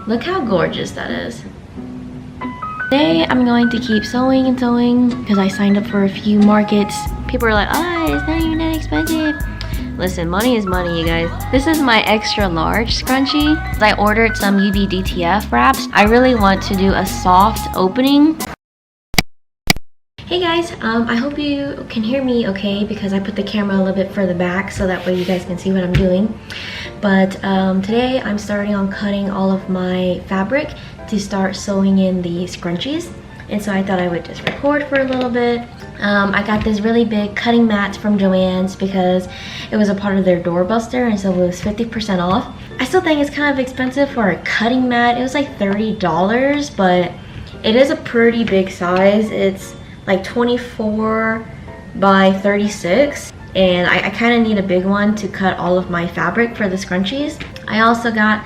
Look how gorgeous that is. Today I'm going to keep sewing and sewing because I signed up for a few markets. People are like, oh, it's not even that expensive. Listen, money is money, you guys. This is my extra large scrunchie. I ordered some Uv-Dtf wraps. I really want to do a soft opening. Hey guys, I hope you can hear me okay because I put the camera a little bit further back so that way you guys can see what I'm doing. But today I'm starting on cutting all of my fabric to start sewing in the scrunchies. And so I thought I would just record for a little bit. I got this really big cutting mat from Joann's because it was a part of their doorbuster, and so it was 50% off. I still think it's kind of expensive for a cutting mat. It was like $30, but it is a pretty big size. It's like 24 by 36, and I kind of need a big one to cut all of my fabric for the scrunchies. I also got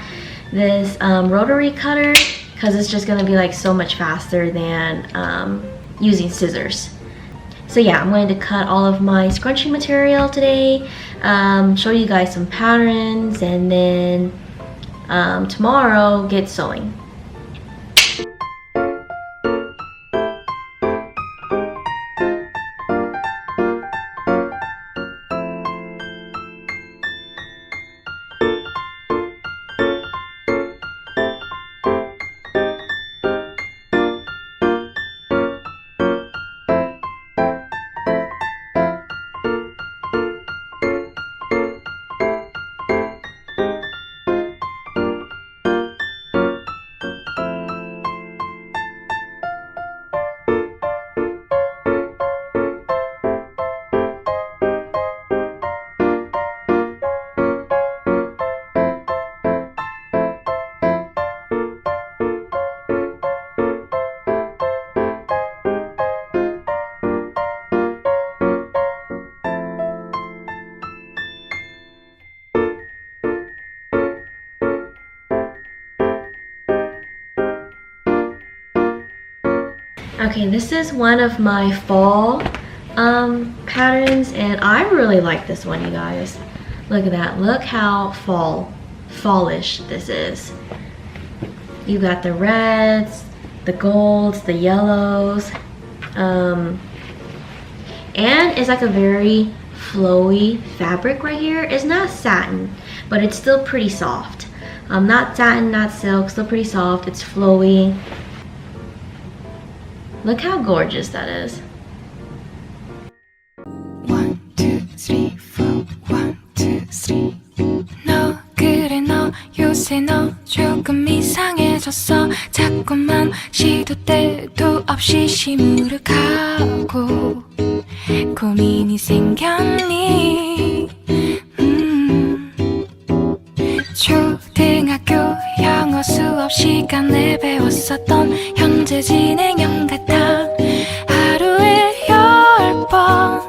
this rotary cutter because it's just gonna be like so much faster than using scissors. So yeah, I'm going to cut all of my scrunchie material today, show you guys some patterns, and then tomorrow get sewing. Okay, this is one of my fall patterns, and I really like this one, you guys. Look at that. Look how fallish this is. You got the reds, the golds, the yellows, and it's like a very flowy fabric right here. It's not satin, but it's still pretty soft. Not satin, not silk, still pretty soft. It's flowy. Look how gorgeous that is. 1, 2, 3, 4, 1, 2, 3. 너 그래 너 요새 너 조금 이상해졌어. 자꾸만 시도 때도 없이 시무룩하고 고민이 생겼니? 초등학교 영어 수업 시간에 배웠었던 현재 진행형 같아. 하루에 10번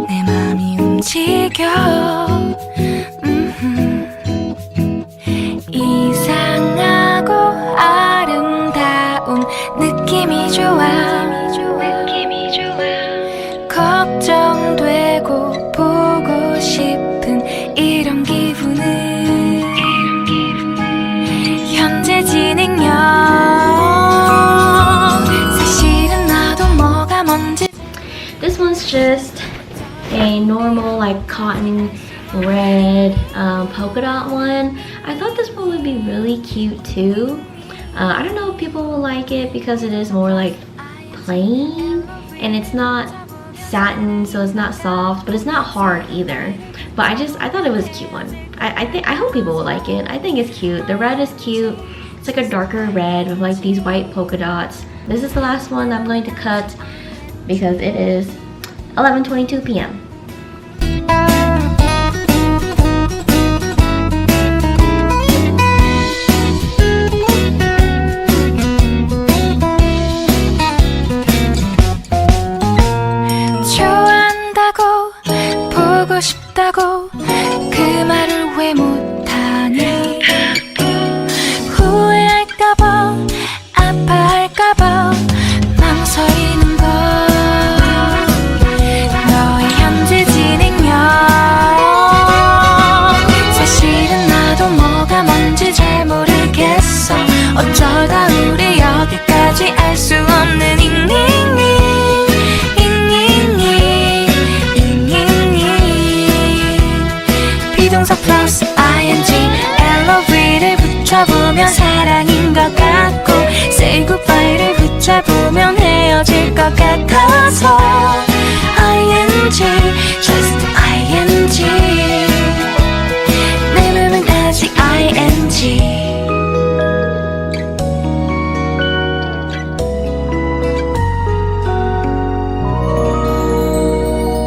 내 맘이 움직여. 이상하고 아름다운 느낌이 좋아. 걱정되고 보고 싶은 이런 기분은 현재 진행형. 사실은 나도 뭐가 뭔지. This one's just a normal like cotton red polka dot one. I thought this one would be really cute too. I don't know if people will like it because it is more like plain and it's not satin, so it's not soft, but it's not hard either. But I thought it was a cute one. I hope people will like it. I think it's cute. The red is cute. It's like a darker red with like these white polka dots. This is the last one I'm going to cut because it is 11:22 p.m. 좋아한다고 보고 싶다고 그 말을 왜 못하니? 후회할까봐 아파할까봐 망설이는 걸. 너의 현재 됐는지 잘 모르겠어 어쩌다 우리 여기까지 알 수 없는 비동사 플러스 ing LOV를 붙여보면 사랑인 것 같고 say goodbye를 붙여보면 헤어질 것 같아서 ing just ing 내 맘은 아직 ing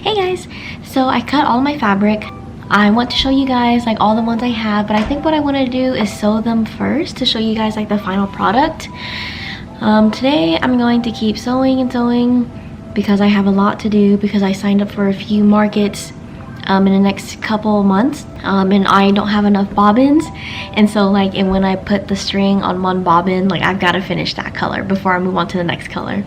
Hey guys, so I cut all my fabric. I want to show you guys like all the ones I have, but I think what I want to do is sew them first to show you guys like the final product. Today I'm going to keep sewing and sewing because I have a lot to do because I signed up for a few markets in the next couple months and I don't have enough bobbins, and so like and when I put the string on one bobbin, like I've got to finish that color before I move on to the next color.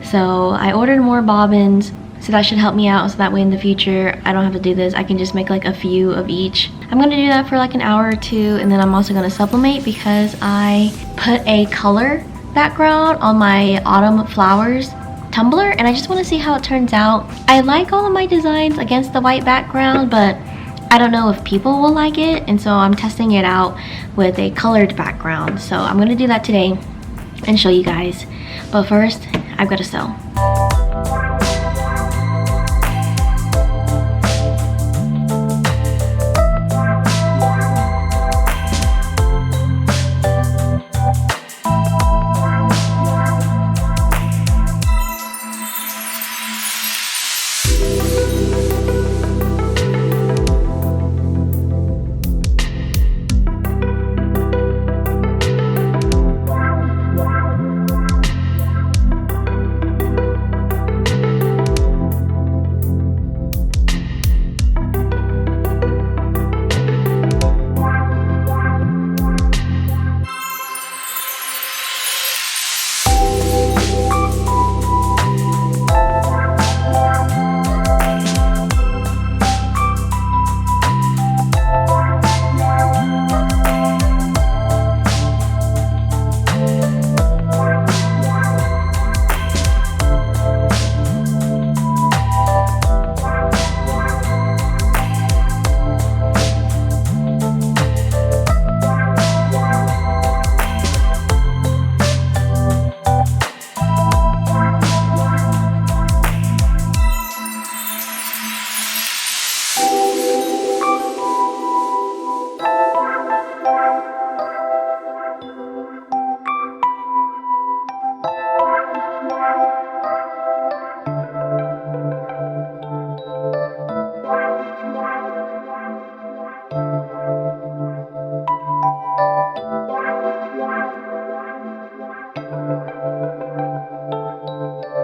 So I ordered more bobbins. So that should help me out so that way in the future I don't have to do this. I can just make like a few of each. I'm gonna do that for like an hour or two, and then I'm also gonna supplement because I put a color background on my autumn flowers tumbler and I just want to see how it turns out. I like all of my designs against the white background, but I don't know if people will like it, and so I'm testing it out with a colored background. So I'm gonna do that today and show you guys. But first, I've got to sew.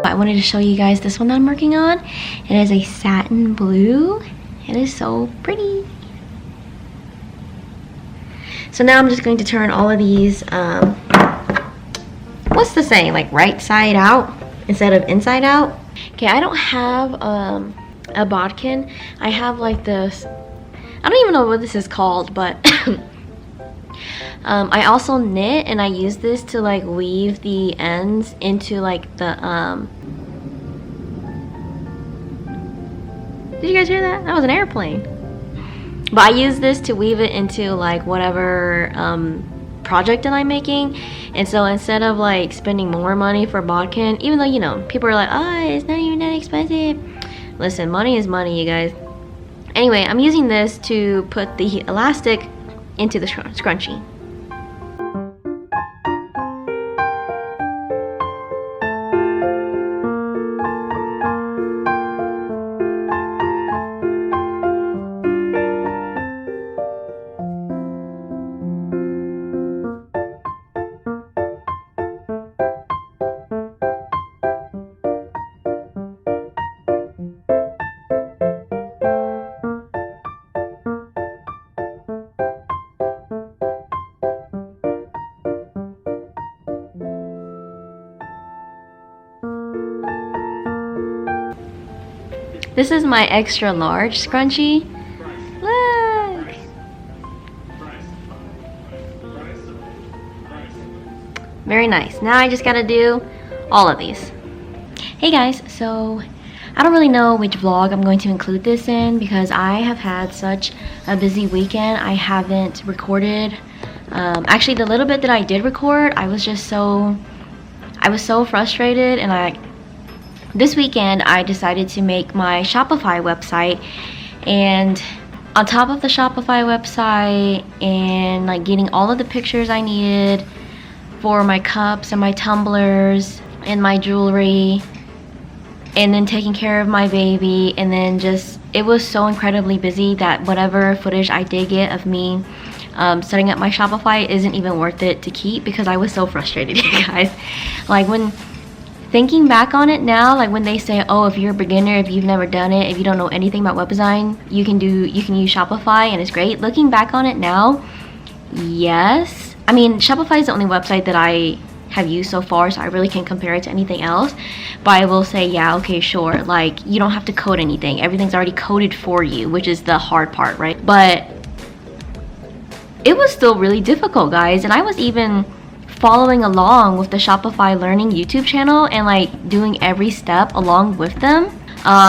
I wanted to show you guys this one that I'm working on. It is a satin blue. It is so pretty. So now I'm just going to turn all of these, what's the saying, like right side out instead of inside out. Okay, I don't have a bodkin. I have like this, I don't even know what this is called, but I also knit, and I use this to like weave the ends into like the did you guys hear that? That was an airplane. But I use this to weave it into like whatever project that I'm making. And so instead of like spending more money for bodkin, even though, you know, people are like, oh, it's not even that expensive. Listen, money is money, you guys. Anyway, I'm using this to put the elastic into the scrunchie. This is my extra large scrunchie. Look! Very nice. Now I just gotta do all of these. Hey guys, so I don't really know which vlog I'm going to include this in because I have had such a busy weekend. I haven't recorded. Actually, the little bit that I did record, I was so frustrated, and this weekend I decided to make my Shopify website, and on top of the Shopify website and like getting all of the pictures I needed for my cups and my tumblers and my jewelry, and then taking care of my baby, and then just, it was so incredibly busy that whatever footage I did get of me setting up my Shopify isn't even worth it to keep because I was so frustrated, you guys. Like, when thinking back on it now, like when they say, oh, if you're a beginner, if you've never done it, if you don't know anything about web design, you can use Shopify and it's great. Looking back on it now, yes. I mean, Shopify is the only website that I have used so far, so I really can't compare it to anything else. But I will say, yeah, okay, sure, like you don't have to code anything. Everything's already coded for you, which is the hard part, right? But it was still really difficult, guys, and I was even following along with the Shopify Learning YouTube channel and like doing every step along with them.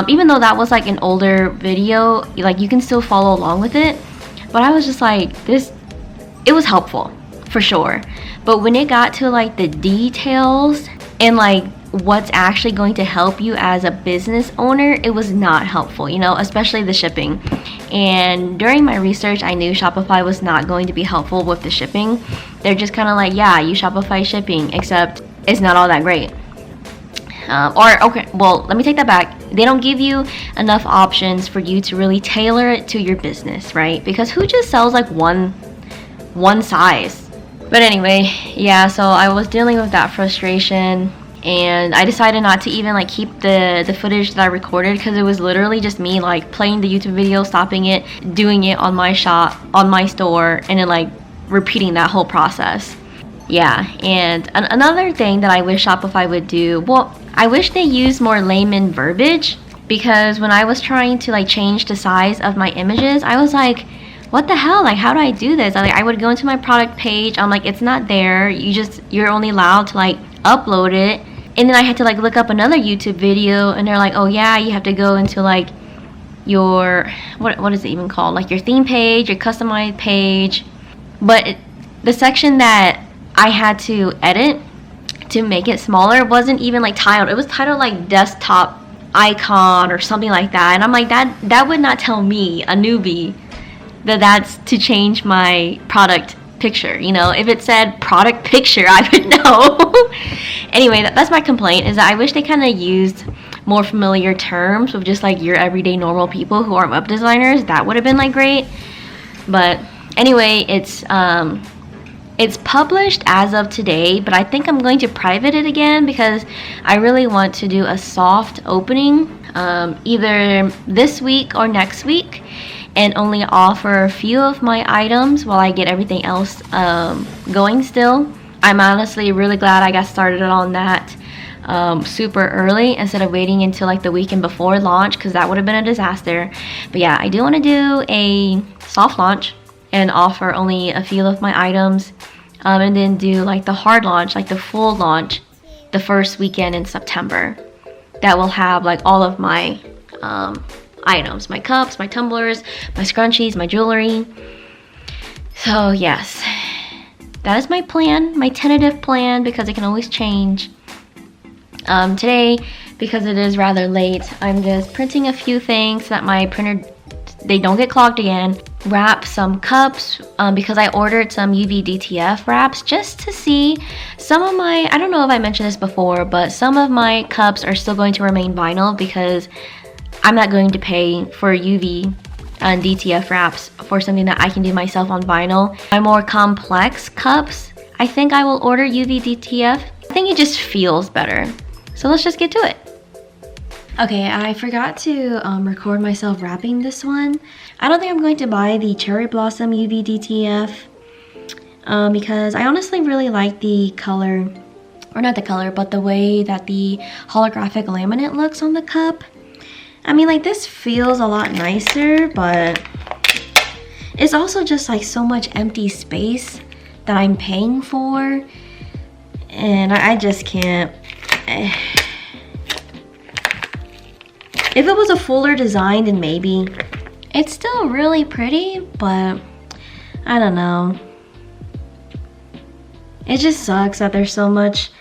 Even though that was like an older video, like you can still follow along with it. But I was just like, it was helpful for sure. But when it got to like the details and like what's actually going to help you as a business owner, it was not helpful, you know, especially the shipping. And during my research, I knew Shopify was not going to be helpful with the shipping. They're just kind of like, yeah, use Shopify shipping, except it's not all that great. Okay, well, let me take that back. They don't give you enough options for you to really tailor it to your business, right? Because who just sells like one size? But anyway, yeah, so I was dealing with that frustration, and I decided not to even like keep the footage that I recorded because it was literally just me like playing the YouTube video, stopping it, doing it on my shop, on my store, and then like repeating that whole process. Yeah, and another thing that I wish Shopify would do, well, I wish they used more layman verbiage, because when I was trying to like change the size of my images, I was like, what the hell, like how do I do this? I would go into my product page, I'm like, it's not there, you're only allowed to like upload it. And then I had to like look up another YouTube video, and they're like, oh yeah, you have to go into like your, what is it even called, like your theme page, your customized page. But the section that I had to edit to make it smaller wasn't even like titled. It was titled like desktop icon or something like that, and I'm like, that would not tell me, a newbie, that's to change my product picture. You know, if it said product picture, I would know. Anyway, that's my complaint, is that I wish they kind of used more familiar terms with just like your everyday normal people who aren't web designers. That would have been like great. But anyway, it's published as of today, but I think I'm going to private it again because I really want to do a soft opening either this week or next week, and only offer a few of my items while I get everything else going still. I'm honestly really glad I got started on that super early instead of waiting until like the weekend before launch, because that would have been a disaster. But yeah, I do want to do a soft launch and offer only a few of my items, and then do like the hard launch, like the full launch, the first weekend in September. That will have like all of my items, my cups, my tumblers, my scrunchies, my jewelry. So yes, that is my plan, my tentative plan, because it can always change. Today, because it is rather late, I'm just printing a few things so that my printer, they don't get clogged again. Wrap some cups because I ordered some Uv-Dtf wraps just to see. Some of my, I don't know if I mentioned this before, but some of my cups are still going to remain vinyl because I'm not going to pay for UV and DTF wraps for something that I can do myself on vinyl. My more complex cups, I think I will order Uv-Dtf. I think it just feels better. So let's just get to it. Okay, I forgot to record myself wrapping this one. I don't think I'm going to buy the Cherry Blossom Uv-Dtf because I honestly really like the color, or not the color, but the way that the holographic laminate looks on the cup. I mean, like, this feels a lot nicer, but it's also just like so much empty space that I'm paying for. And I just can't. If it was a fuller design, then maybe. It's still really pretty, but I don't know. It just sucks that there's so much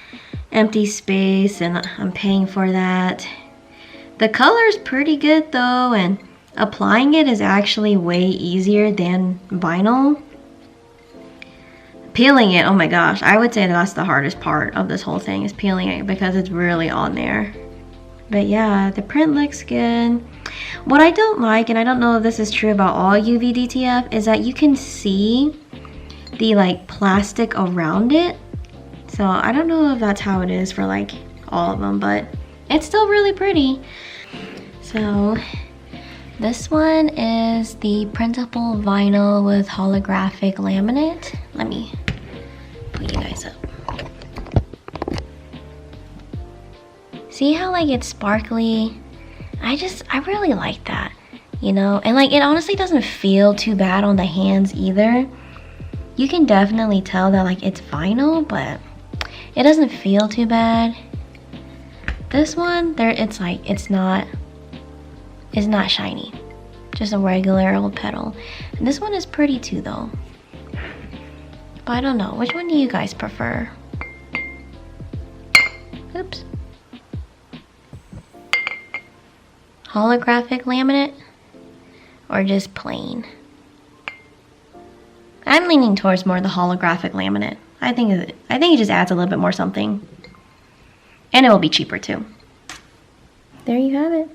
empty space and I'm paying for that. The color's pretty good though, and applying it is actually way easier than vinyl. Peeling it, oh my gosh, I would say that's the hardest part of this whole thing, is peeling it, because it's really on there. But yeah, the print looks good. What I don't like, and I don't know if this is true about all Uv-Dtf, is that you can see the like plastic around it. So I don't know if that's how it is for like all of them, but it's still really pretty. So this one is the printable vinyl with holographic laminate. Let me put you guys up. See how like it's sparkly? I really like that, you know? And like it honestly doesn't feel too bad on the hands either. You can definitely tell that like it's vinyl, but it doesn't feel too bad. This one, it's not shiny. Just a regular old petal. And this one is pretty too though. But I don't know, which one do you guys prefer? Oops. Holographic laminate or just plain? I'm leaning towards more the holographic laminate. I think it just adds a little bit more something. And it will be cheaper too. There you have it.